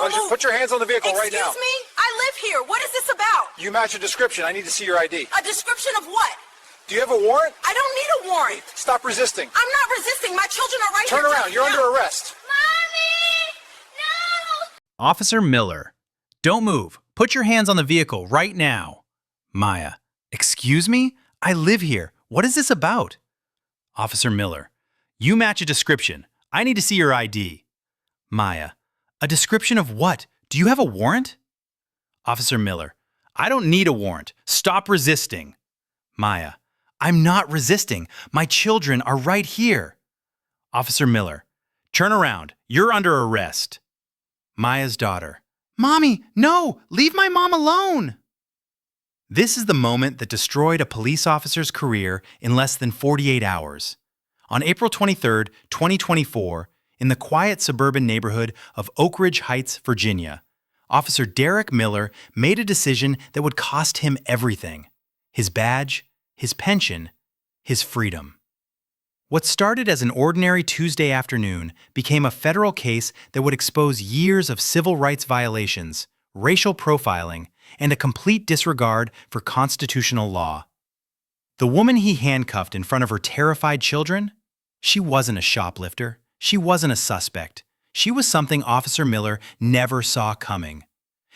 move. Put your hands on the vehicle right now. Excuse me? I live here. What is this about? You match a description. I need to see your ID. A description of what? Do you have a warrant? I don't need a warrant. Stop resisting. I'm not resisting. My children are right here. Turn around. You're under arrest. Mommy! No! Officer Miller, don't move. Put your hands on the vehicle right now. Maya, excuse me? I live here. What is this about? Officer Miller, you match a description. I need to see your ID. Maya, a description of what? Do you have a warrant? Officer Miller, I don't need a warrant. Stop resisting. Maya, I'm not resisting. My children are right here. Officer Miller, turn around. You're under arrest. Maya's daughter, Mommy, no! Leave my mom alone! This is the moment that destroyed a police officer's career in less than 48 hours. On April 23, 2024, in the quiet suburban neighborhood of Oak Ridge Heights, Virginia, Officer Derek Miller made a decision that would cost him everything: his badge, his pension, his freedom. What started as an ordinary Tuesday afternoon became a federal case that would expose years of civil rights violations, racial profiling, and a complete disregard for constitutional law. The woman he handcuffed in front of her terrified children? She wasn't a shoplifter. She wasn't a suspect. She was something Officer Miller never saw coming.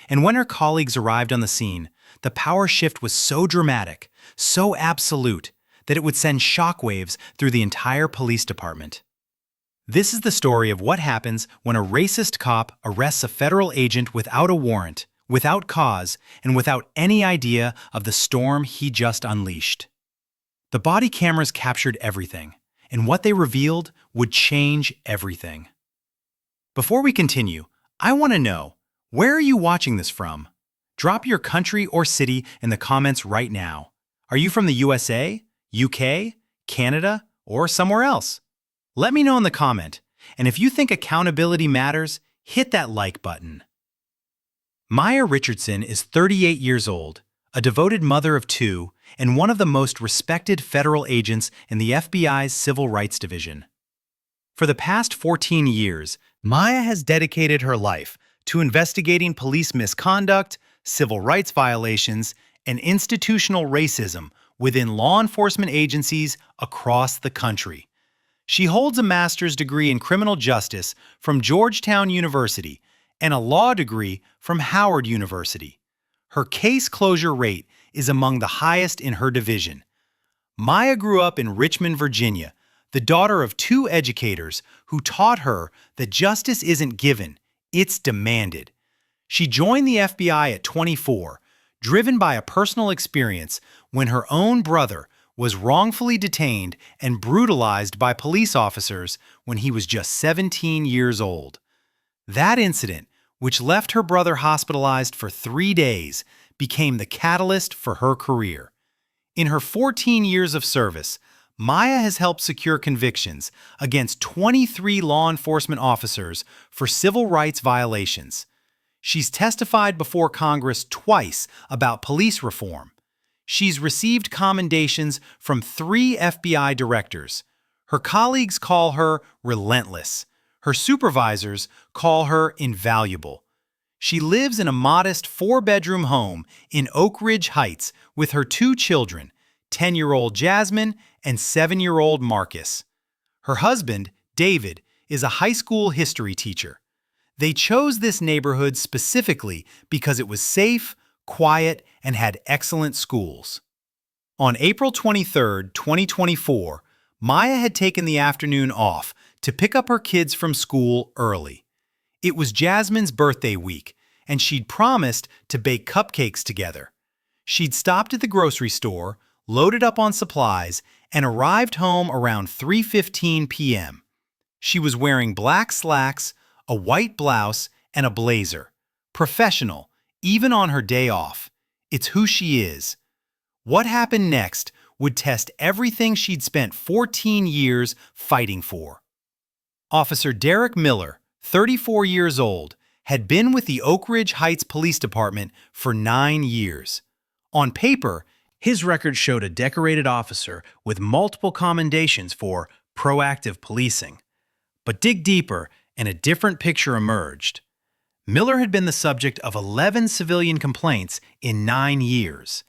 And when her colleagues arrived on the scene, the power shift was so dramatic, so absolute, that it would send shockwaves through the entire police department. This is the story of what happens when a racist cop arrests a federal agent without a warrant, without cause, and without any idea of the storm he just unleashed. The body cameras captured everything, and what they revealed would change everything. Before we continue, I want to know, where are you watching this from? Drop your country or city in the comments right now. Are you from the USA, UK, Canada, or somewhere else? Let me know in the comment, and if you think accountability matters, hit that like button. Maya Richardson is 38 years old, a devoted mother of two, and one of the most respected federal agents in the FBI's Civil Rights Division. For the past 14 years, Maya has dedicated her life to investigating police misconduct, civil rights violations, and institutional racism within law enforcement agencies across the country. She holds a master's degree in criminal justice from Georgetown University and a law degree from Howard University. Her case closure rate is among the highest in her division. Maya grew up in Richmond, Virginia, the daughter of two educators who taught her that justice isn't given, it's demanded. She joined the FBI at 24, driven by a personal experience when her own brother was wrongfully detained and brutalized by police officers when he was just 17 years old. That incident, which left her brother hospitalized for 3 days, became the catalyst for her career. In her 14 years of service, Maya has helped secure convictions against 23 law enforcement officers for civil rights violations. She's testified before Congress twice about police reform. She's received commendations from 3 FBI directors. Her colleagues call her relentless. Her supervisors call her invaluable. She lives in a modest 4-bedroom home in Oak Ridge Heights with her 2 children, 10-year-old Jasmine and 7-year-old Marcus. Her husband, David, is a high school history teacher. They chose this neighborhood specifically because it was safe, quiet, and had excellent schools. On April 23, 2024, Maya had taken the afternoon off to pick up her kids from school early. It was Jasmine's birthday week, and she'd promised to bake cupcakes together. She'd stopped at the grocery store, loaded up on supplies, and arrived home around 3:15 p.m. She was wearing black slacks, a white blouse, and a blazer. Professional, even on her day off. It's who she is. What happened next would test everything she'd spent 14 years fighting for. Officer Derek Miller, 34 years old, had been with the Oak Ridge Heights Police Department for 9 years. On paper, his record showed a decorated officer with multiple commendations for proactive policing. But dig deeper, and a different picture emerged. Miller had been the subject of 11 civilian complaints in 9 years.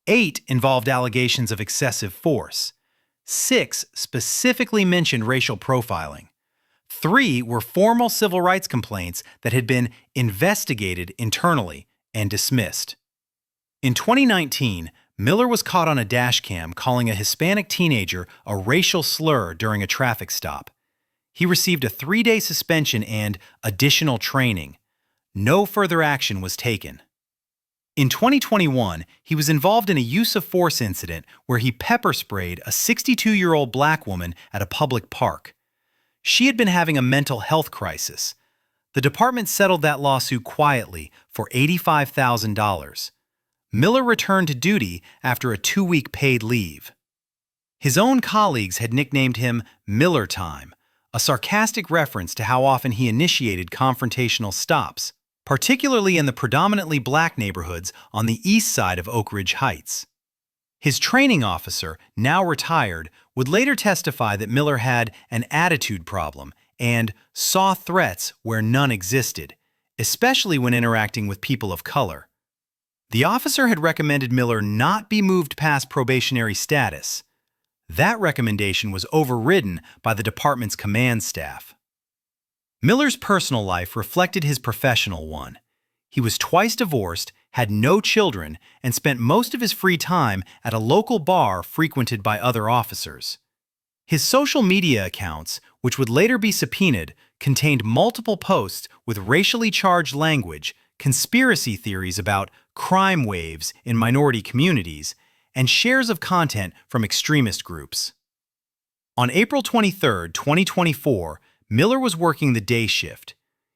8 involved allegations of excessive force. 6 specifically mentioned racial profiling. 3 were formal civil rights complaints that had been investigated internally and dismissed. In 2019, Miller was caught on a dashcam calling a Hispanic teenager a racial slur during a traffic stop. He received a 3-day suspension and additional training. No further action was taken. In 2021, he was involved in a use of force incident where he pepper sprayed a 62-year-old black woman at a public park. She had been having a mental health crisis. The department settled that lawsuit quietly for $85,000. Miller returned to duty after a 2-week paid leave. His own colleagues had nicknamed him Miller Time, a sarcastic reference to how often he initiated confrontational stops, particularly in the predominantly black neighborhoods on the east side of Oak Ridge Heights. His training officer, now retired, would later testify that Miller had an attitude problem and saw threats where none existed, especially when interacting with people of color. The officer had recommended Miller not be moved past probationary status. That recommendation was overridden by the department's command staff. Miller's personal life reflected his professional one. He was twice divorced, had no children, and spent most of his free time at a local bar frequented by other officers. His social media accounts, which would later be subpoenaed, contained multiple posts with racially charged language, conspiracy theories about crime waves in minority communities, and shares of content from extremist groups. On April 23, 2024, Miller was working the day shift.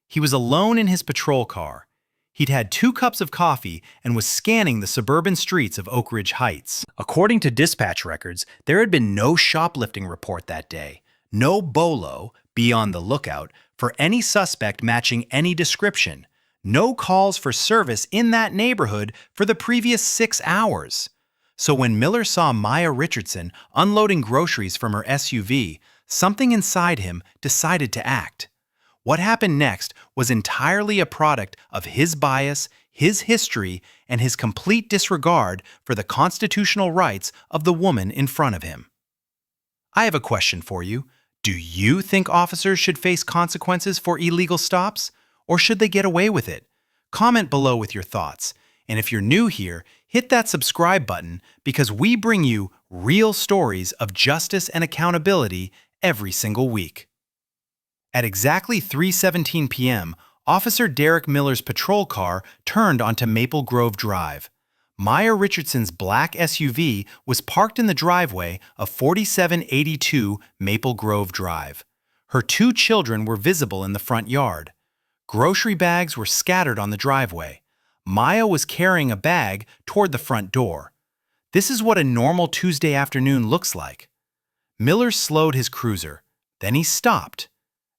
He was alone in his patrol car. He'd had 2 cups of coffee and was scanning the suburban streets of Oak Ridge Heights. According to dispatch records, there had been no shoplifting report that day, no bolo, be on the lookout, for any suspect matching any description, no calls for service in that neighborhood for the previous 6 hours. So when Miller saw Maya Richardson unloading groceries from her SUV, something inside him decided to act. What happened next was entirely a product of his bias, his history, and his complete disregard for the constitutional rights of the woman in front of him. I have a question for you. Do you think officers should face consequences for illegal stops, or should they get away with it? Comment below with your thoughts. And if you're new here, hit that subscribe button because we bring you real stories of justice and accountability every single week. At exactly 3:17 p.m., Officer Derek Miller's patrol car turned onto Maple Grove Drive. Maya Richardson's black SUV was parked in the driveway of 4782 Maple Grove Drive. Her 2 children were visible in the front yard. Grocery bags were scattered on the driveway. Maya was carrying a bag toward the front door. This is what a normal Tuesday afternoon looks like. Miller slowed his cruiser. Then he stopped.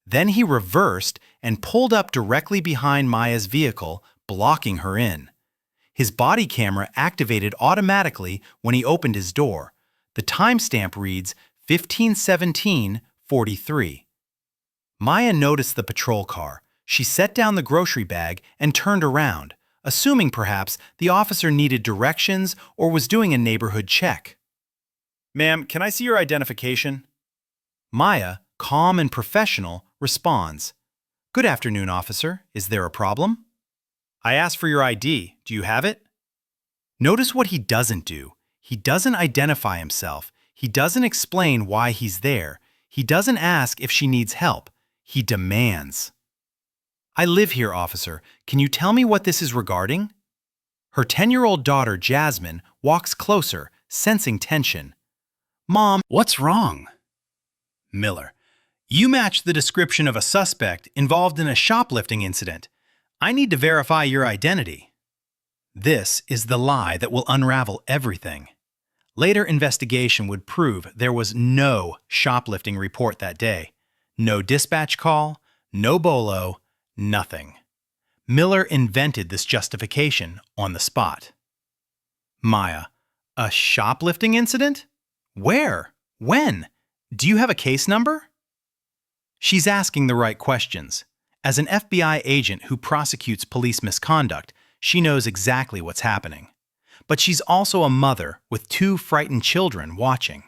Then he reversed and pulled up directly behind Maya's vehicle, blocking her in. His body camera activated automatically when he opened his door. The timestamp reads 15:17:43. Maya noticed the patrol car. She set down the grocery bag and turned around, assuming perhaps the officer needed directions or was doing a neighborhood check. "Ma'am, can I see your identification?" Maya, calm and professional, responds, "Good afternoon, officer. Is there a problem?" "I asked for your ID. Do you have it?" Notice what he doesn't do. He doesn't identify himself. He doesn't explain why he's there. He doesn't ask if she needs help. He demands. "I live here, officer. Can you tell me what this is regarding?" Her 10-year-old daughter, Jasmine, walks closer, sensing tension. "Mom, what's wrong?" Miller, "You match the description of a suspect involved in a shoplifting incident. I need to verify your identity." This is the lie that will unravel everything. Later investigation would prove there was no shoplifting report that day. No dispatch call, no bolo, nothing. Miller invented this justification on the spot. Maya, "A shoplifting incident? Where? When? Do you have a case number?" She's asking the right questions. As an FBI agent who prosecutes police misconduct, she knows exactly what's happening. But she's also a mother with 2 frightened children watching.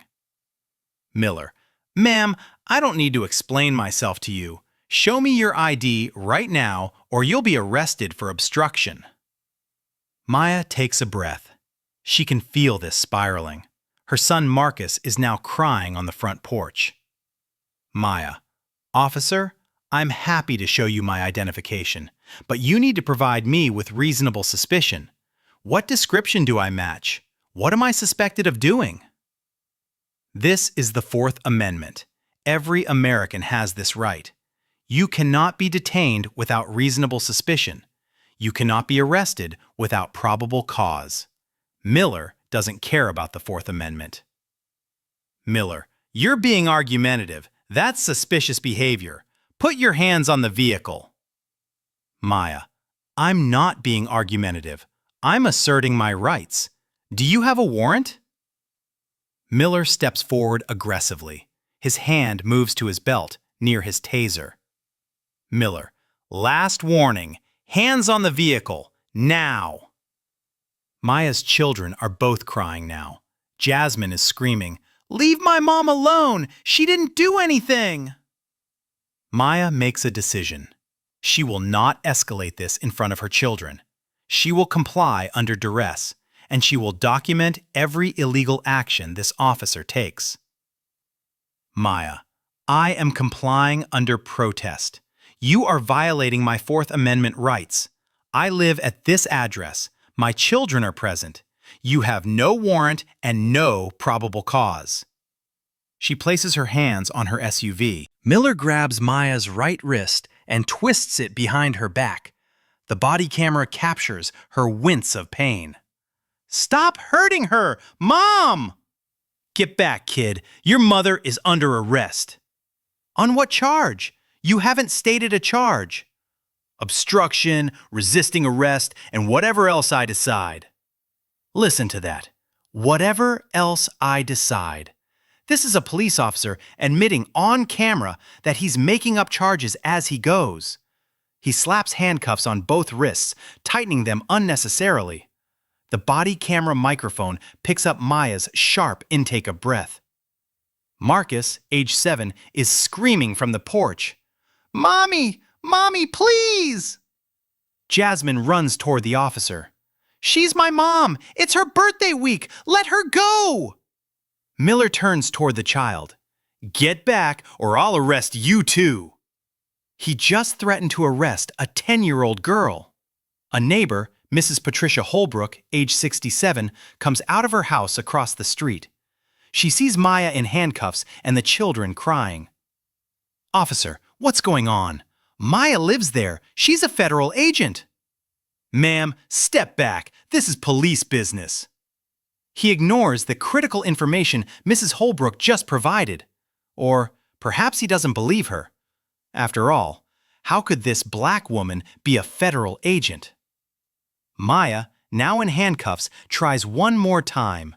Miller: Ma'am, I don't need to explain myself to you. Show me your ID right now or you'll be arrested for obstruction. Maya takes a breath. She can feel this spiraling. Her son Marcus is now crying on the front porch. Maya: Officer, I'm happy to show you my identification, but you need to provide me with reasonable suspicion. What description do I match? What am I suspected of doing? This is the Fourth Amendment. Every American has this right. You cannot be detained without reasonable suspicion. You cannot be arrested without probable cause. Miller doesn't care about the Fourth Amendment. Miller: You're being argumentative. That's suspicious behavior. Put your hands on the vehicle. Maya: I'm not being argumentative. I'm asserting my rights. Do you have a warrant? Miller steps forward aggressively. His hand moves to his belt, near his taser. Miller: Last warning. Hands on the vehicle. Now. Maya's children are both crying now. Jasmine is screaming, "Leave my mom alone! She didn't do anything!" Maya makes a decision. She will not escalate this in front of her children. She will comply under duress, and she will document every illegal action this officer takes. Maya: I am complying under protest. You are violating my Fourth Amendment rights. I live at this address. My children are present. You have no warrant and no probable cause. She places her hands on her SUV. Miller grabs Maya's right wrist and twists it behind her back. The body camera captures her wince of pain. Stop hurting her! Mom! Get back, kid. Your mother is under arrest. On what charge? You haven't stated a charge. Obstruction, resisting arrest, and whatever else I decide. Listen to that. Whatever else I decide. This is a police officer admitting on camera that he's making up charges as he goes. He slaps handcuffs on both wrists, tightening them unnecessarily. The body camera microphone picks up Maya's sharp intake of breath. Marcus, age 7, is screaming from the porch. Mommy! Mommy, please! Jasmine runs toward the officer. She's my mom! It's her birthday week! Let her go! Miller turns toward the child. Get back or I'll arrest you too. He just threatened to arrest a 10-year-old girl. A neighbor, Mrs. Patricia Holbrook, age 67, comes out of her house across the street. She sees Maya in handcuffs and the children crying. Officer, what's going on? Maya lives there. She's a federal agent. Ma'am, step back. This is police business. He ignores the critical information Mrs. Holbrook just provided. Or perhaps he doesn't believe her. After all, how could this black woman be a federal agent? Maya, now in handcuffs, tries one more time.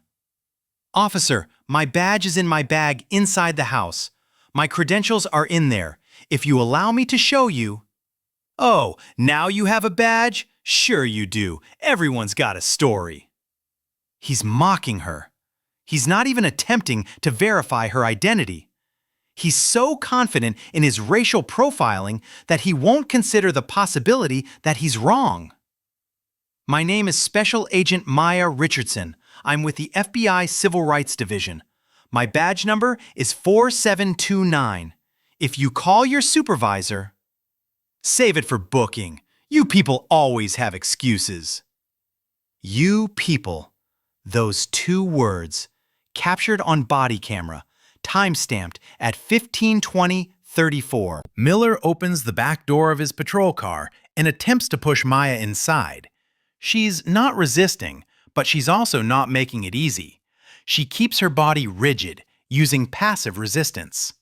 Officer, my badge is in my bag inside the house. My credentials are in there. If you allow me to show you... Oh, now you have a badge? Sure you do. Everyone's got a story. He's mocking her. He's not even attempting to verify her identity. He's so confident in his racial profiling that he won't consider the possibility that he's wrong. My name is Special Agent Maya Richardson. I'm with the FBI Civil Rights Division. My badge number is 4729. If you call your supervisor... Save it for booking. You people always have excuses. You people. Those 2 words, captured on body camera, time-stamped at 15:20:34. Miller opens the back door of his patrol car and attempts to push Maya inside. She's not resisting, but she's also not making it easy. She keeps her body rigid, using passive resistance.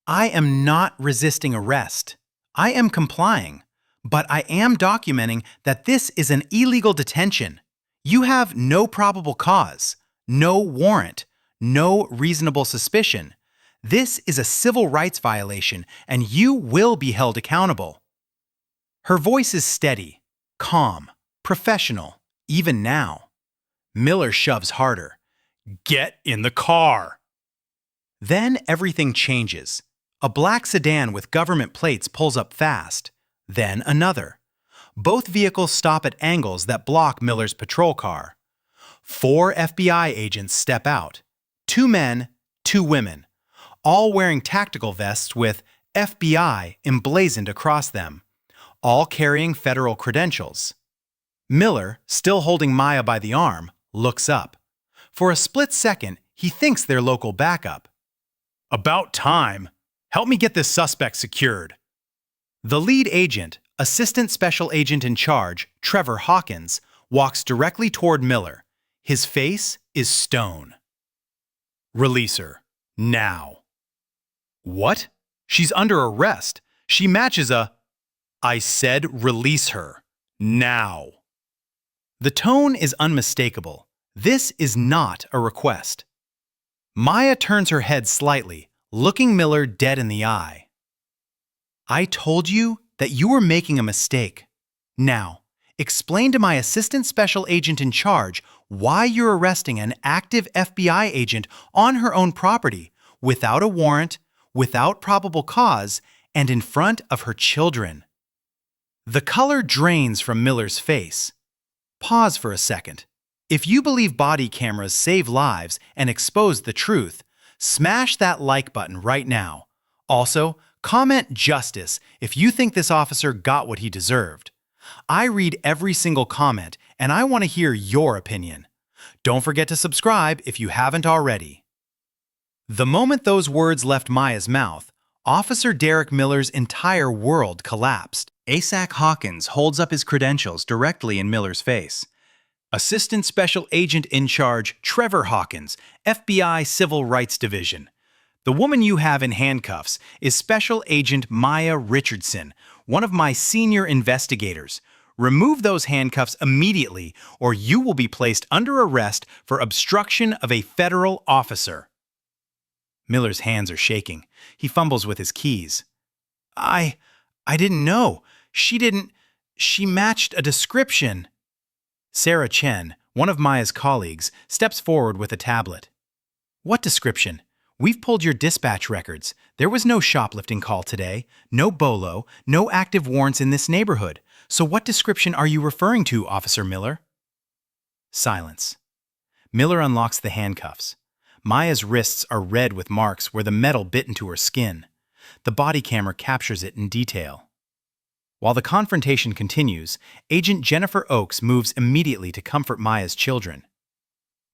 I am not resisting arrest. I am complying, but I am documenting that this is an illegal detention. You have no probable cause, no warrant, no reasonable suspicion. This is a civil rights violation, and you will be held accountable. Her voice is steady, calm, professional, even now. Miller shoves harder. Get in the car! Then everything changes. A black sedan with government plates pulls up fast. Then another. Both vehicles stop at angles that block Miller's patrol car. 4 FBI agents step out. 2 men, 2 women, all wearing tactical vests with FBI emblazoned across them, all carrying federal credentials. Miller, still holding Maya by the arm, looks up. For a split second, he thinks they're local backup. About time. Help me get this suspect secured. The lead agent, Assistant Special Agent in Charge, Trevor Hawkins, walks directly toward Miller. His face is stone. Release her. Now. What? She's under arrest. She matches a... I said release her. Now. The tone is unmistakable. This is not a request. Maya turns her head slightly, looking Miller dead in the eye. I told you that you were making a mistake. Now, explain to my Assistant Special Agent in Charge why you're arresting an active FBI agent on her own property, without a warrant, without probable cause, and in front of her children. The color drains from Miller's face. Pause for a second. If you believe body cameras save lives and expose the truth, smash that like button right now. Also, comment justice if you think this officer got what he deserved. I read every single comment, and I want to hear your opinion. Don't forget to subscribe if you haven't already. The moment those words left Maya's mouth, Officer Derek Miller's entire world collapsed. ASAC Hawkins holds up his credentials directly in Miller's face. Assistant Special Agent in Charge Trevor Hawkins, FBI Civil Rights Division. The woman you have in handcuffs is Special Agent Maya Richardson, one of my senior investigators. Remove those handcuffs immediately, or you will be placed under arrest for obstruction of a federal officer. Miller's hands are shaking. He fumbles with his keys. I didn't know. She matched a description. Sarah Chen, one of Maya's colleagues, steps forward with a tablet. What description? We've pulled your dispatch records. There was no shoplifting call today, no bolo, no active warrants in this neighborhood. So what description are you referring to, Officer Miller? Silence. Miller unlocks the handcuffs. Maya's wrists are red with marks where the metal bit into her skin. The body camera captures it in detail. While the confrontation continues, Agent Jennifer Oakes moves immediately to comfort Maya's children.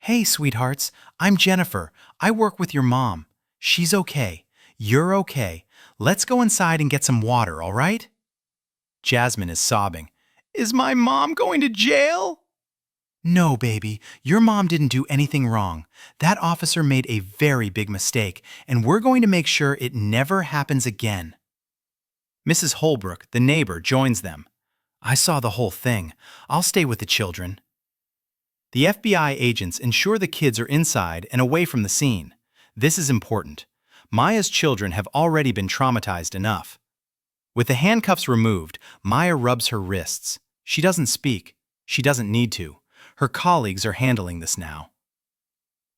Hey, sweethearts, I'm Jennifer. I work with your mom. She's okay. You're okay. Let's go inside and get some water, all right? Jasmine is sobbing. Is my mom going to jail? No, baby. Your mom didn't do anything wrong. That officer made a very big mistake, and we're going to make sure it never happens again. Mrs. Holbrook, the neighbor, joins them. I saw the whole thing. I'll stay with the children. The FBI agents ensure the kids are inside and away from the scene. This is important. Maya's children have already been traumatized enough. With the handcuffs removed, Maya rubs her wrists. She doesn't speak. She doesn't need to. Her colleagues are handling this now.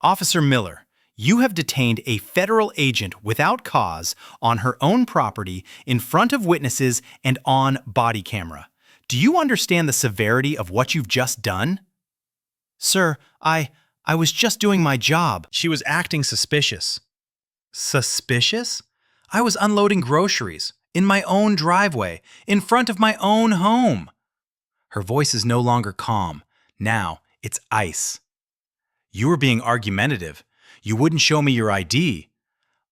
Officer Miller, you have detained a federal agent without cause on her own property in front of witnesses and on body camera. Do you understand the severity of what you've just done? Sir, I was just doing my job. She was acting suspicious. Suspicious? I was unloading groceries in my own driveway, in front of my own home. Her voice is no longer calm. Now it's ice. You were being argumentative. You wouldn't show me your ID.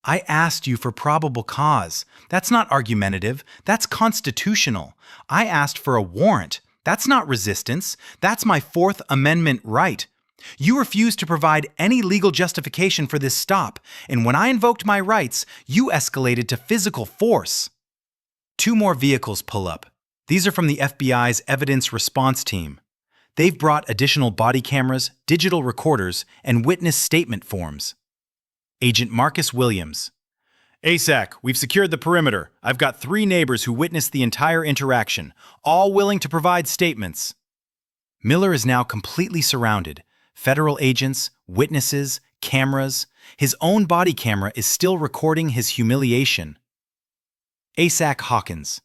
I asked you for probable cause. That's not argumentative. That's constitutional. I asked for a warrant. That's not resistance. That's my Fourth Amendment right. You refused to provide any legal justification for this stop, and when I invoked my rights, you escalated to physical force. 2 more vehicles pull up. These are from the FBI's Evidence Response Team. They've brought additional body cameras, digital recorders, and witness statement forms. Agent Marcus Williams. ASAC, we've secured the perimeter. I've got 3 neighbors who witnessed the entire interaction, all willing to provide statements. Miller is now completely surrounded. Federal agents, witnesses, cameras. His own body camera is still recording his humiliation. ASAC Hawkins.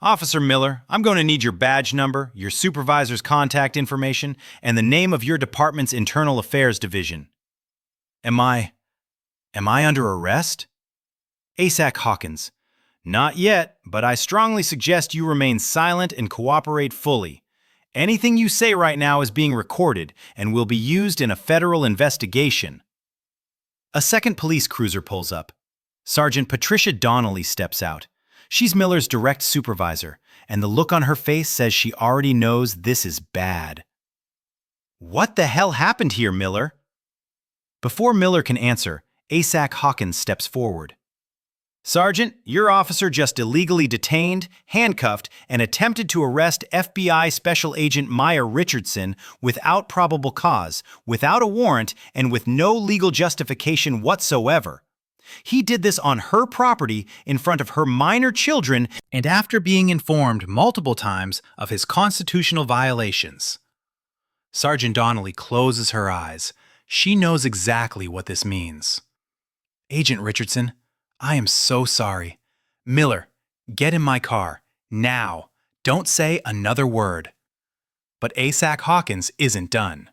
Officer Miller, I'm going to need your badge number, your supervisor's contact information, and the name of your department's Internal Affairs Division. Am I under arrest? ASAC Hawkins. Not yet, but I strongly suggest you remain silent and cooperate fully. Anything you say right now is being recorded and will be used in a federal investigation. A second police cruiser pulls up. Sergeant Patricia Donnelly steps out. She's Miller's direct supervisor, and the look on her face says she already knows this is bad. What the hell happened here, Miller? Before Miller can answer, ASAC Hawkins steps forward. Sergeant, your officer just illegally detained, handcuffed, and attempted to arrest FBI Special Agent Maya Richardson without probable cause, without a warrant, and with no legal justification whatsoever. He did this on her property in front of her minor children and after being informed multiple times of his constitutional violations. Sergeant Donnelly closes her eyes. She knows exactly what this means. Agent Richardson, I am so sorry. Miller, get in my car, now. Don't say another word. But ASAC Hawkins isn't done.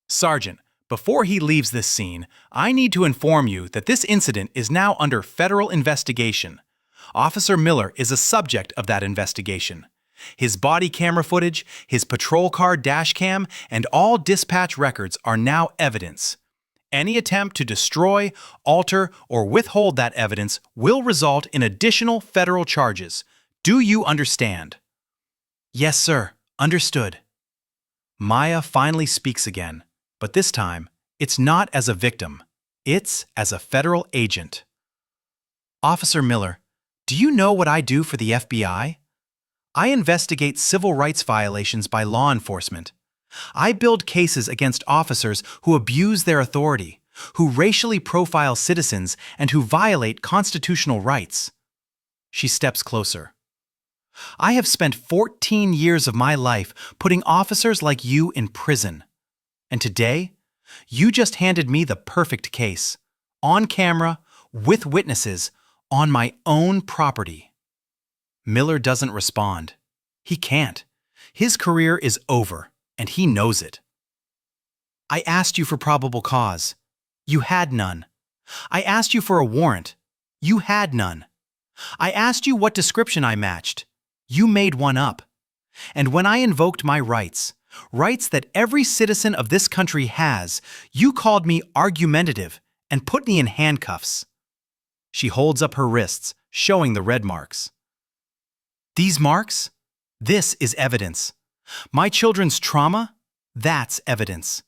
Sergeant, before he leaves this scene, I need to inform you that this incident is now under federal investigation. Officer Miller is a subject of that investigation. His body camera footage, his patrol car dash cam, and all dispatch records are now evidence. Any attempt to destroy, alter, or withhold that evidence will result in additional federal charges. Do you understand? Yes, sir. Understood. Maya finally speaks again, but this time, it's not as a victim. It's as a federal agent. Officer Miller, do you know what I do for the FBI? I investigate civil rights violations by law enforcement. I build cases against officers who abuse their authority, who racially profile citizens, and who violate constitutional rights. She steps closer. I have spent 14 years of my life putting officers like you in prison. And today, you just handed me the perfect case, on camera, with witnesses, on my own property. Miller doesn't respond. He can't. His career is over, and he knows it. I asked you for probable cause. You had none. I asked you for a warrant. You had none. I asked you what description I matched. You made one up. And when I invoked my rights, rights that every citizen of this country has, you called me argumentative and put me in handcuffs. She holds up her wrists, showing the red marks. These marks? This is evidence. My children's trauma? That's evidence.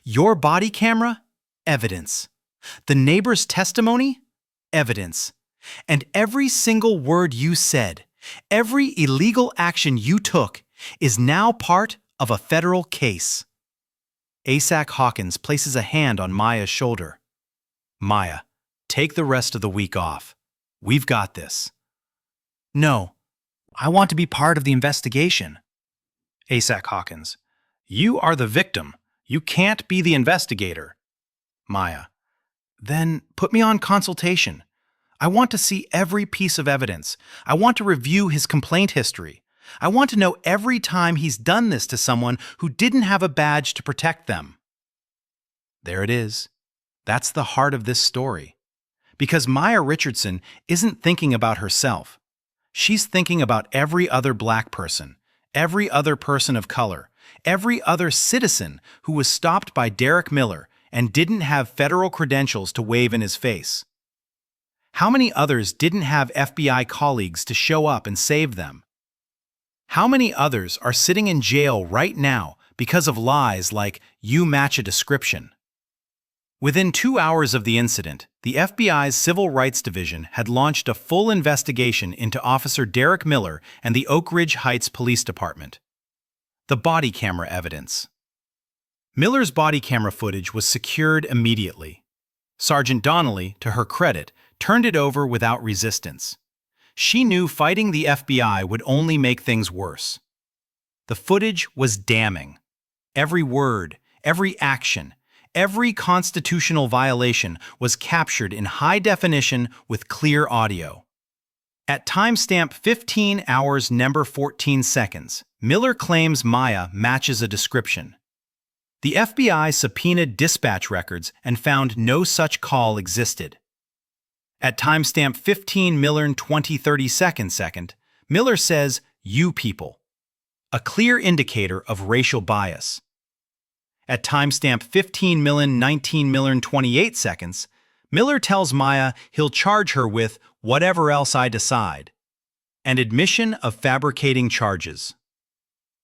Your body camera? Evidence. The neighbor's testimony? Evidence. And every single word you said, every illegal action you took, is now part of a federal case. ASAC Hawkins places a hand on Maya's shoulder. Maya, take the rest of the week off. We've got this. No, I want to be part of the investigation. ASAC Hawkins, you are the victim. You can't be the investigator. Maya, then put me on consultation. I want to see every piece of evidence. I want to review his complaint history. I want to know every time he's done this to someone who didn't have a badge to protect them. There it is. That's the heart of this story. Because Maya Richardson isn't thinking about herself. She's thinking about every other black person, every other person of color, every other citizen who was stopped by Derek Miller and didn't have federal credentials to wave in his face. How many others didn't have FBI colleagues to show up and save them? How many others are sitting in jail right now because of lies like, you match a description? Within 2 hours of the incident, the FBI's Civil Rights Division had launched a full investigation into Officer Derek Miller and the Oak Ridge Heights Police Department. The body camera evidence. Miller's body camera footage was secured immediately. Sergeant Donnelly, to her credit, turned it over without resistance. She knew fighting the FBI would only make things worse. The footage was damning. Every word, every action, every constitutional violation was captured in high definition with clear audio. At timestamp 15 hours number 14 seconds, Miller claims Maya matches a description. The FBI subpoenaed dispatch records and found no such call existed. At timestamp 15 Miller 20:30 second, Miller says, "You people," a clear indicator of racial bias. At timestamp 15 Miller 19 Miller 28 seconds, Miller tells Maya he'll charge her with "whatever else I decide," an admission of fabricating charges.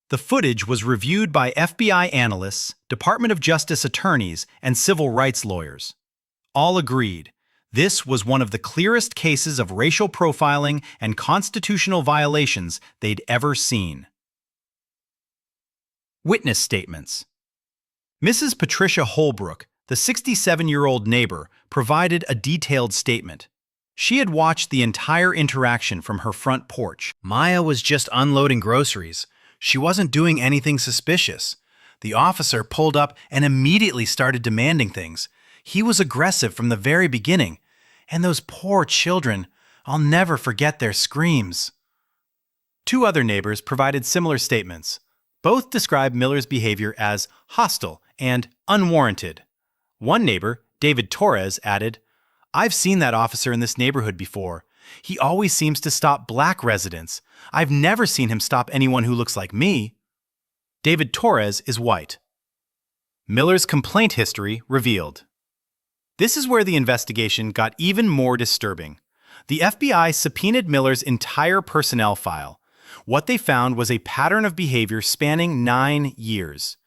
The footage was reviewed by FBI analysts, Department of Justice attorneys, and civil rights lawyers. All agreed this was one of the clearest cases of racial profiling and constitutional violations they'd ever seen. Witness statements. Mrs. Patricia Holbrook, the 67-year-old neighbor, provided a detailed statement. She had watched the entire interaction from her front porch. Maya was just unloading groceries. She wasn't doing anything suspicious. The officer pulled up and immediately started demanding things. He was aggressive from the very beginning. And those poor children, I'll never forget their screams. Two other neighbors provided similar statements. Both described Miller's behavior as hostile and unwarranted. One neighbor, David Torres, added, "I've seen that officer in this neighborhood before. He always seems to stop black residents. I've never seen him stop anyone who looks like me." David Torres is white. Miller's complaint history revealed. This is where the investigation got even more disturbing. The FBI subpoenaed Miller's entire personnel file. What they found was a pattern of behavior spanning 9 years.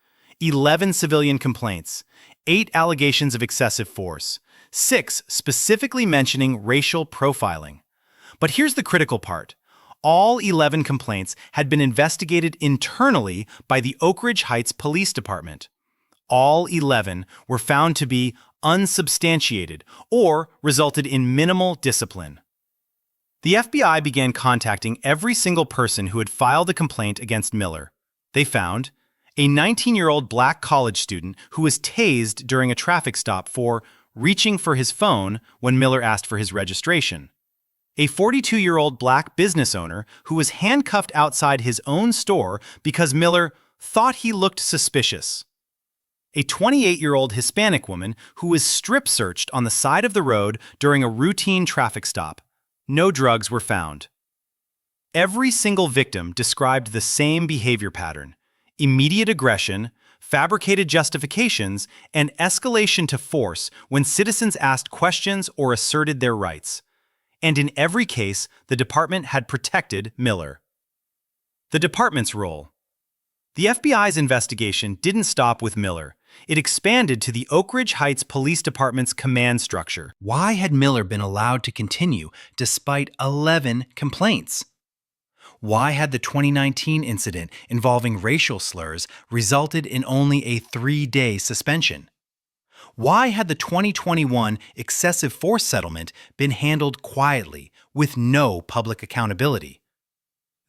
11 civilian complaints, 8 allegations of excessive force, 6 specifically mentioning racial profiling. But here's the critical part. All 11 complaints had been investigated internally by the Oak Ridge Heights Police Department. All 11 were found to be unsubstantiated or resulted in minimal discipline. The FBI began contacting every single person who had filed a complaint against Miller. They found a 19-year-old black college student who was tased during a traffic stop for reaching for his phone when Miller asked for his registration. A 42-year-old black business owner who was handcuffed outside his own store because Miller thought he looked suspicious. A 28-year-old Hispanic woman who was strip-searched on the side of the road during a routine traffic stop. No drugs were found. Every single victim described the same behavior pattern: immediate aggression, fabricated justifications, and escalation to force when citizens asked questions or asserted their rights. And in every case, the department had protected Miller. The department's role. The FBI's investigation didn't stop with Miller. It expanded to the Oak Ridge Heights Police Department's command structure. Why had Miller been allowed to continue despite 11 complaints? Why had the 2019 incident involving racial slurs resulted in only a 3-day suspension? Why had the 2021 excessive force settlement been handled quietly with no public accountability?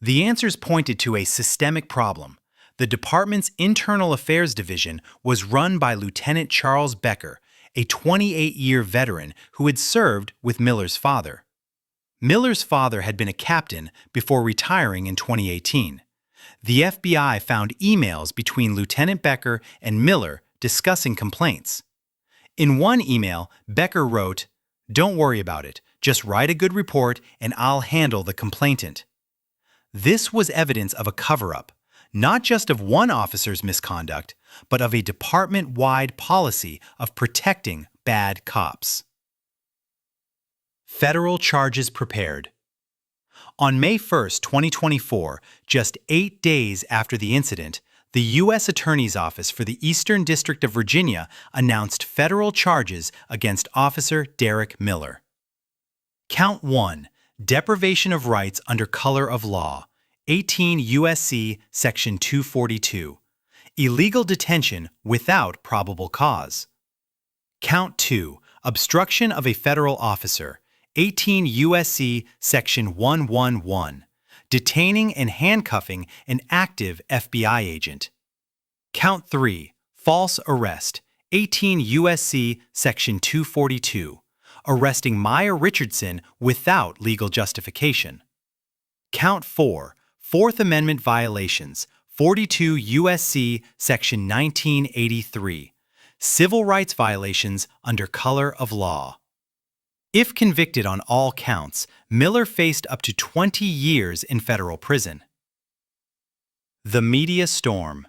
The answers pointed to a systemic problem. The department's Internal Affairs Division was run by Lieutenant Charles Becker, a 28-year veteran who had served with Miller's father. Miller's father had been a captain before retiring in 2018. The FBI found emails between Lieutenant Becker and Miller discussing complaints. In one email, Becker wrote, "Don't worry about it. Just write a good report and I'll handle the complainant." This was evidence of a cover-up, not just of one officer's misconduct, but of a department-wide policy of protecting bad cops. Federal charges prepared. On May 1, 2024, just 8 days after the incident, the U.S. Attorney's Office for the Eastern District of Virginia announced federal charges against Officer Derek Miller. Count 1, deprivation of rights under color of law, 18 U.S.C. Section 242, illegal detention without probable cause. Count 2, obstruction of a federal officer, 18 U.S.C. Section 111, detaining and handcuffing an active FBI agent. Count 3, false arrest, 18 U.S.C. Section 242, arresting Maya Richardson without legal justification. Count 4, Fourth Amendment violations, 42 U.S.C. Section 1983, civil rights violations under color of law. If convicted on all counts, Miller faced up to 20 years in federal prison. The media storm.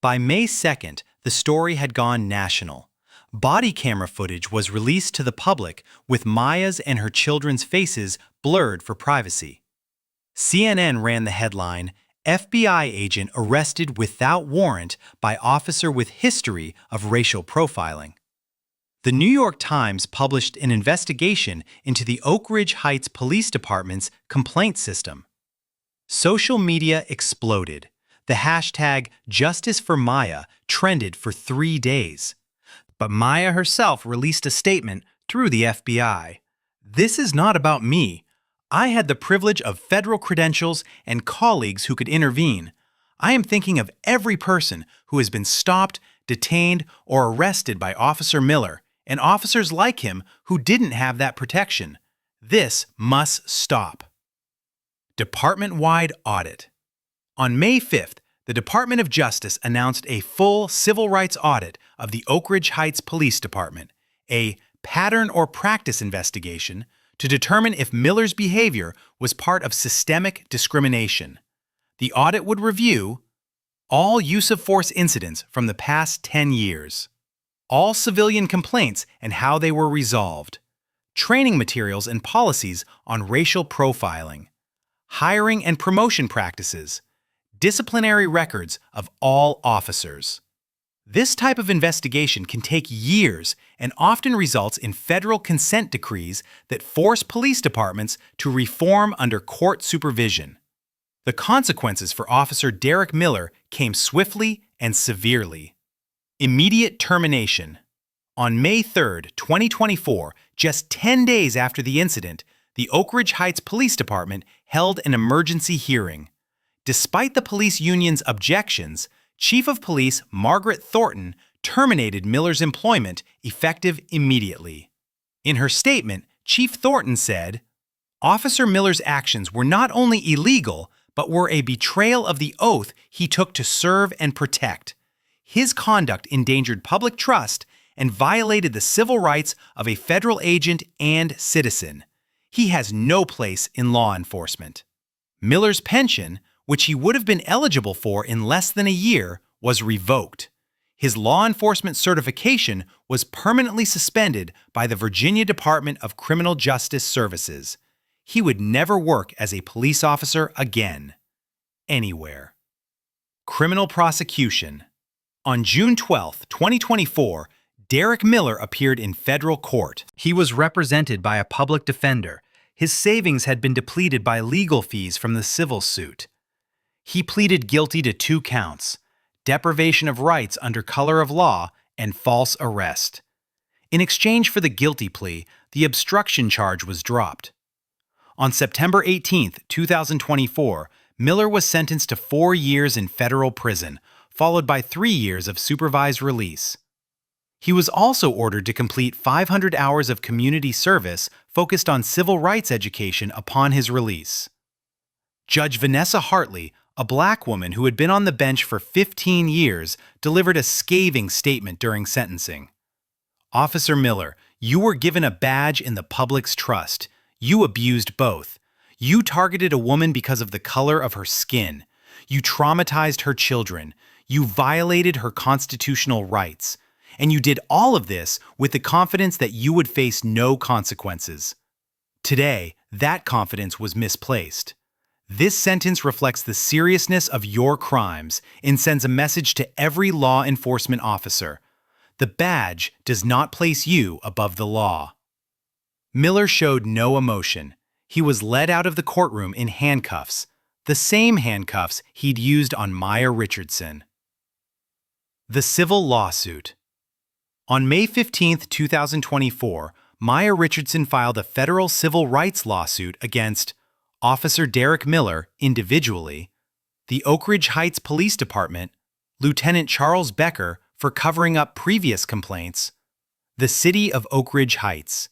By May 2nd, the story had gone national. Body camera footage was released to the public with Maya's and her children's faces blurred for privacy. CNN ran the headline, "FBI agent arrested without warrant by officer with history of racial profiling." The New York Times published an investigation into the Oak Ridge Heights Police Department's complaint system. Social media exploded. The hashtag Justice for Maya trended for 3 days. But Maya herself released a statement through the FBI. "This is not about me. I had the privilege of federal credentials and colleagues who could intervene. I am thinking of every person who has been stopped, detained, or arrested by Officer Miller, and officers like him who didn't have that protection. This must stop." Department-wide audit. On May 5th, the Department of Justice announced a full civil rights audit of the Oak Ridge Heights Police Department, a pattern or practice investigation to determine if Miller's behavior was part of systemic discrimination. The audit would review all use of force incidents from the past 10 years, all civilian complaints and how they were resolved, training materials and policies on racial profiling, hiring and promotion practices, disciplinary records of all officers. This type of investigation can take years and often results in federal consent decrees that force police departments to reform under court supervision. The consequences for Officer Derek Miller came swiftly and severely. Immediate termination. On May 3, 2024, just 10 days after the incident, the Oak Ridge Heights Police Department held an emergency hearing. Despite the police union's objections, Chief of Police Margaret Thornton terminated Miller's employment effective immediately. In her statement, Chief Thornton said, "Officer Miller's actions were not only illegal, but were a betrayal of the oath he took to serve and protect. His conduct endangered public trust and violated the civil rights of a federal agent and citizen. He has no place in law enforcement." Miller's pension, which he would have been eligible for in less than a year, was revoked. His law enforcement certification was permanently suspended by the Virginia Department of Criminal Justice Services. He would never work as a police officer again. Anywhere. Criminal prosecution. On June 12, 2024, Derek Miller appeared in federal court. He was represented by a public defender. His savings had been depleted by legal fees from the civil suit. He pleaded guilty to 2 counts: deprivation of rights under color of law and false arrest. In exchange for the guilty plea, the obstruction charge was dropped. On September 18, 2024, Miller was sentenced to 4 years in federal prison, followed by 3 years of supervised release. He was also ordered to complete 500 hours of community service focused on civil rights education upon his release. Judge Vanessa Hartley, a black woman who had been on the bench for 15 years, delivered a scathing statement during sentencing. "Officer Miller, you were given a badge in the public's trust. You abused both. You targeted a woman because of the color of her skin. You traumatized her children. You violated her constitutional rights. And you did all of this with the confidence that you would face no consequences. Today, that confidence was misplaced. This sentence reflects the seriousness of your crimes and sends a message to every law enforcement officer. The badge does not place you above the law." Miller showed no emotion. He was led out of the courtroom in handcuffs, the same handcuffs he'd used on Maya Richardson. The civil lawsuit. On May 15, 2024, Maya Richardson filed a federal civil rights lawsuit against Officer Derek Miller individually, the Oak Ridge Heights Police Department, Lieutenant Charles Becker for covering up previous complaints, the City of Oak Ridge Heights.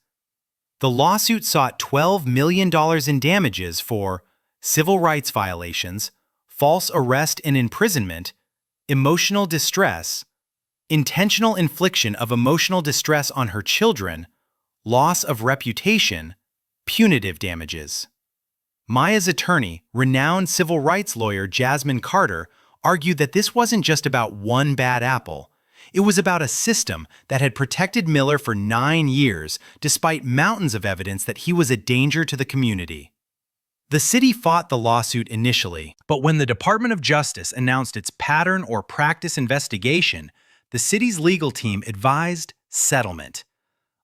The lawsuit sought $12 million in damages for civil rights violations, false arrest and imprisonment, emotional distress, intentional infliction of emotional distress on her children, loss of reputation, punitive damages. Maya's attorney, renowned civil rights lawyer Jasmine Carter, argued that this wasn't just about one bad apple. It was about a system that had protected Miller for 9 years, despite mountains of evidence that he was a danger to the community. The city fought the lawsuit initially, but when the Department of Justice announced its pattern or practice investigation, the city's legal team advised settlement.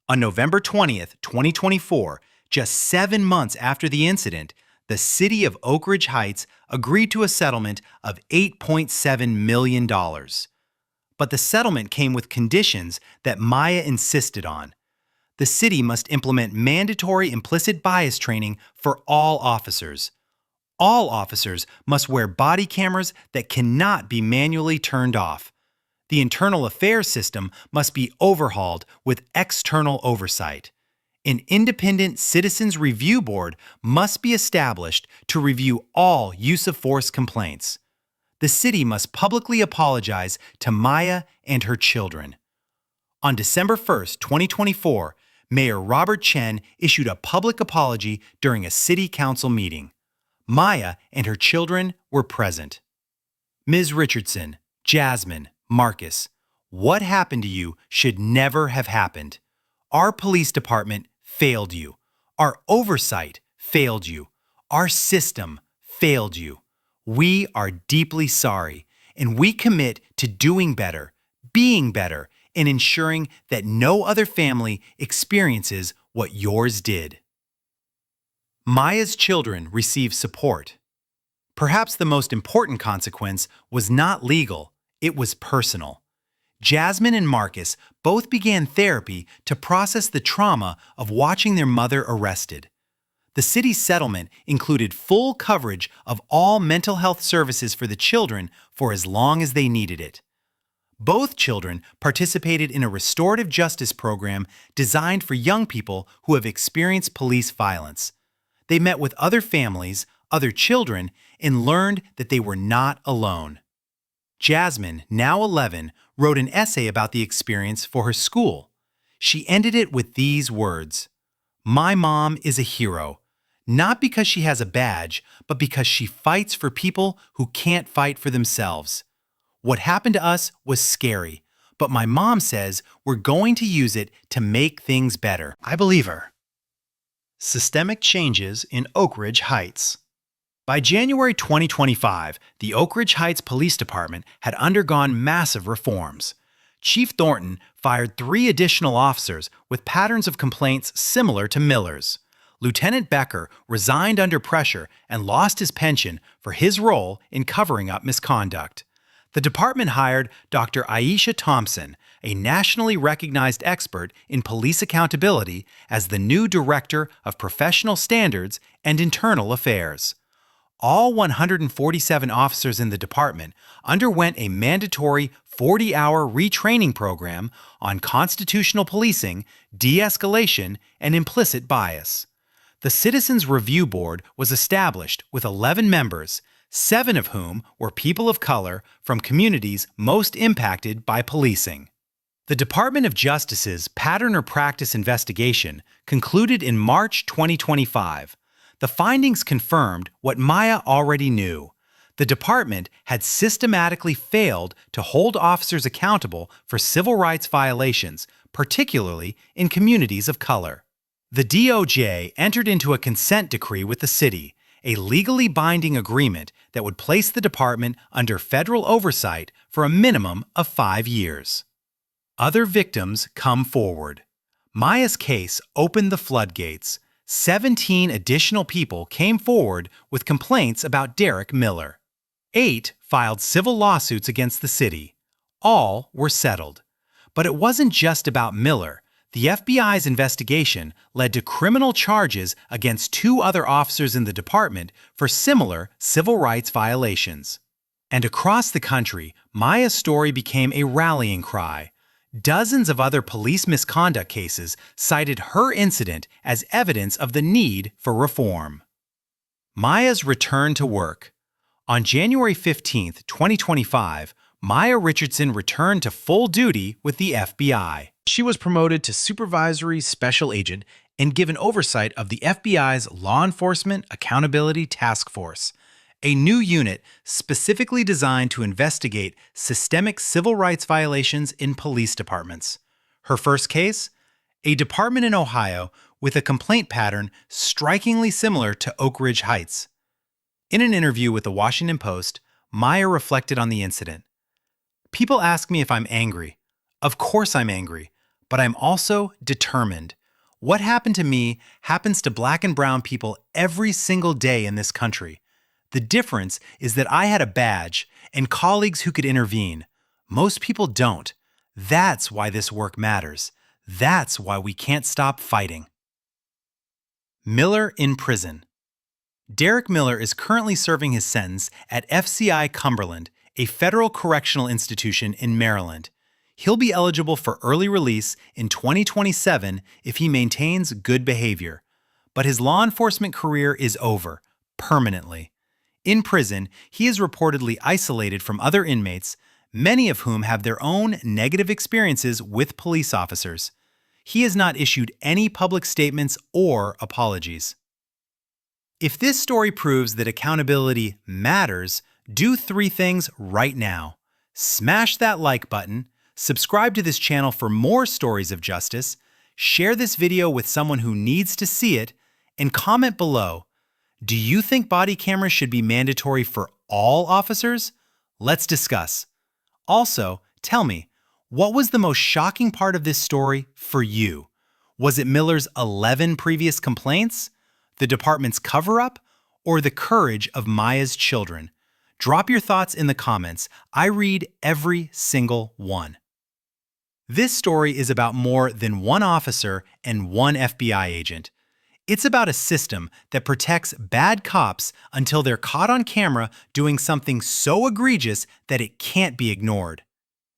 On November 20th, 2024, just 7 months after the incident, the City of Oak Ridge Heights agreed to a settlement of $8.7 million. But the settlement came with conditions that Maya insisted on. The city must implement mandatory implicit bias training for all officers. All officers must wear body cameras that cannot be manually turned off. The internal affairs system must be overhauled with external oversight. An independent citizens review board must be established to review all use of force complaints. The city must publicly apologize to Maya and her children. On December 1st, 2024, Mayor Robert Chen issued a public apology during a city council meeting. Maya and her children were present. Ms. Richardson, Jasmine, Marcus, what happened to you should never have happened. Our police department failed you. Our oversight failed you. Our system failed you. We are deeply sorry, and we commit to doing better, being better, and ensuring that no other family experiences what yours did. Maya's children received support. Perhaps the most important consequence was not legal, it was personal. Jasmine and Marcus both began therapy to process the trauma of watching their mother arrested. The city's settlement included full coverage of all mental health services for the children for as long as they needed it. Both children participated in a restorative justice program designed for young people who have experienced police violence. They met with other families, other children, and learned that they were not alone. Jasmine, now 11, wrote an essay about the experience for her school. She ended it with these words: "My mom is a hero, not because she has a badge, but because she fights for people who can't fight for themselves. What happened to us was scary, but my mom says we're going to use it to make things better." I believe her. Systemic changes in Oak Ridge Heights. By January 2025, the Oak Ridge Heights Police Department had undergone massive reforms. Chief Thornton fired 3 additional officers with patterns of complaints similar to Miller's. Lieutenant Becker resigned under pressure and lost his pension for his role in covering up misconduct. The department hired Dr. Aisha Thompson, a nationally recognized expert in police accountability, as the new Director of Professional Standards and Internal Affairs. All 147 officers in the department underwent a mandatory 40-hour retraining program on constitutional policing, de-escalation, and implicit bias. The Citizens Review Board was established with 11 members, 7 of whom were people of color from communities most impacted by policing. The Department of Justice's pattern or practice investigation concluded in March 2025. The findings confirmed what Maya already knew. The department had systematically failed to hold officers accountable for civil rights violations, particularly in communities of color. The DOJ entered into a consent decree with the city, a legally binding agreement that would place the department under federal oversight for a minimum of 5 years. Other victims come forward. Maya's case opened the floodgates. 17 additional people came forward with complaints about Derek Miller. 8 filed civil lawsuits against the city. All were settled. But it wasn't just about Miller. The FBI's investigation led to criminal charges against 2 other officers in the department for similar civil rights violations. And across the country, Maya's story became a rallying cry. Dozens of other police misconduct cases cited her incident as evidence of the need for reform. Maya's return to work. On January 15, 2025, Maya Richardson returned to full duty with the FBI. She was promoted to Supervisory Special Agent and given oversight of the FBI's Law Enforcement Accountability Task Force, a new unit specifically designed to investigate systemic civil rights violations in police departments. Her first case? A department in Ohio with a complaint pattern strikingly similar to Oak Ridge Heights. In an interview with the Washington Post, Maya reflected on the incident. People ask me if I'm angry. Of course I'm angry, but I'm also determined. What happened to me happens to Black and brown people every single day in this country. The difference is that I had a badge and colleagues who could intervene. Most people don't. That's why this work matters. That's why we can't stop fighting. Miller in prison. Derek Miller is currently serving his sentence at FCI Cumberland, a federal correctional institution in Maryland. He'll be eligible for early release in 2027 if he maintains good behavior. But his law enforcement career is over, permanently. In prison, he is reportedly isolated from other inmates, many of whom have their own negative experiences with police officers. He has not issued any public statements or apologies. If this story proves that accountability matters, do 3 things right now. Smash that like button, subscribe to this channel for more stories of justice, share this video with someone who needs to see it, and comment below. Do you think body cameras should be mandatory for all officers? Let's discuss. Also, tell me, what was the most shocking part of this story for you? Was it Miller's 11 previous complaints, the department's cover-up, or the courage of Maya's children? Drop your thoughts in the comments. I read every single one. This story is about more than one officer and one FBI agent. It's about a system that protects bad cops until they're caught on camera doing something so egregious that it can't be ignored.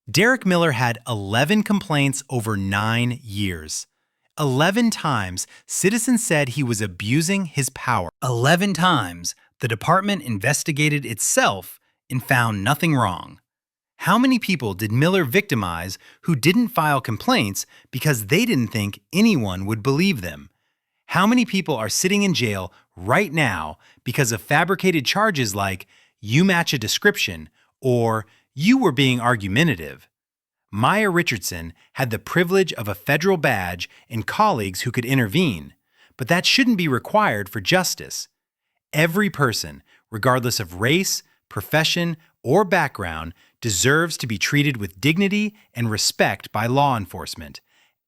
Derek Miller had 11 complaints over 9 years. 11 times, citizens said he was abusing his power. 11 times, the department investigated itself and found nothing wrong. How many people did Miller victimize who didn't file complaints because they didn't think anyone would believe them? How many people are sitting in jail right now because of fabricated charges like, you match a description, or you were being argumentative? Maya Richardson had the privilege of a federal badge and colleagues who could intervene, but that shouldn't be required for justice. Every person, regardless of race, profession, or background, deserves to be treated with dignity and respect by law enforcement.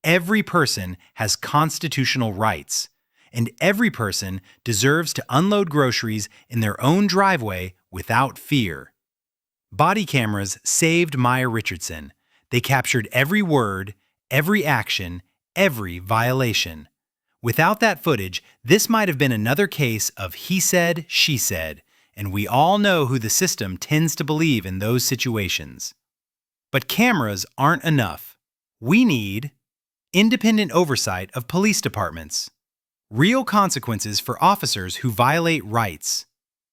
Every person has constitutional rights, and every person deserves to unload groceries in their own driveway without fear. Body cameras saved Maya Richardson. They captured every word, every action, every violation. Without that footage, this might have been another case of he said, she said, and we all know who the system tends to believe in those situations. But cameras aren't enough. We need independent oversight of police departments, real consequences for officers who violate rights,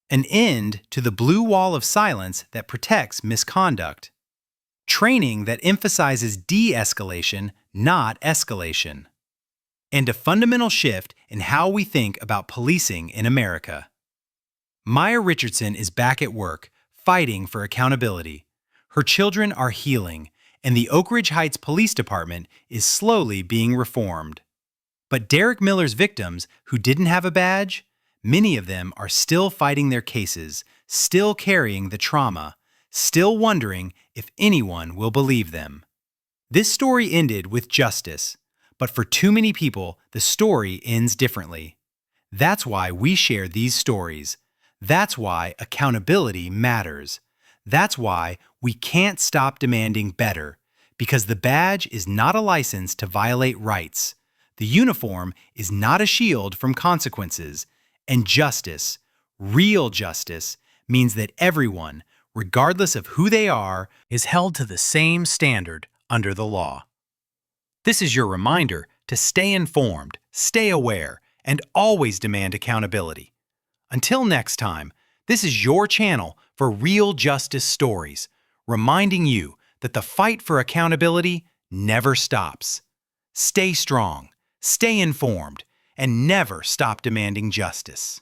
an end to the blue wall of silence that protects misconduct, training that emphasizes de-escalation, not escalation, and a fundamental shift in how we think about policing in America. Maya Richardson is back at work, fighting for accountability. Her children are healing, and the Oak Ridge Heights Police Department is slowly being reformed. But Derek Miller's victims, who didn't have a badge, many of them are still fighting their cases, still carrying the trauma, still wondering if anyone will believe them. This story ended with justice, but for too many people, the story ends differently. That's why we share these stories. That's why accountability matters. That's why we can't stop demanding better, Because the badge is not a license to violate rights. The uniform is not a shield from consequences. And justice, real justice, means that everyone, regardless of who they are, is held to the same standard under the law. This is your reminder to stay informed, stay aware, and always demand accountability. Until next time, this is your channel for real justice stories, reminding you that the fight for accountability never stops. Stay strong, stay informed, and never stop demanding justice.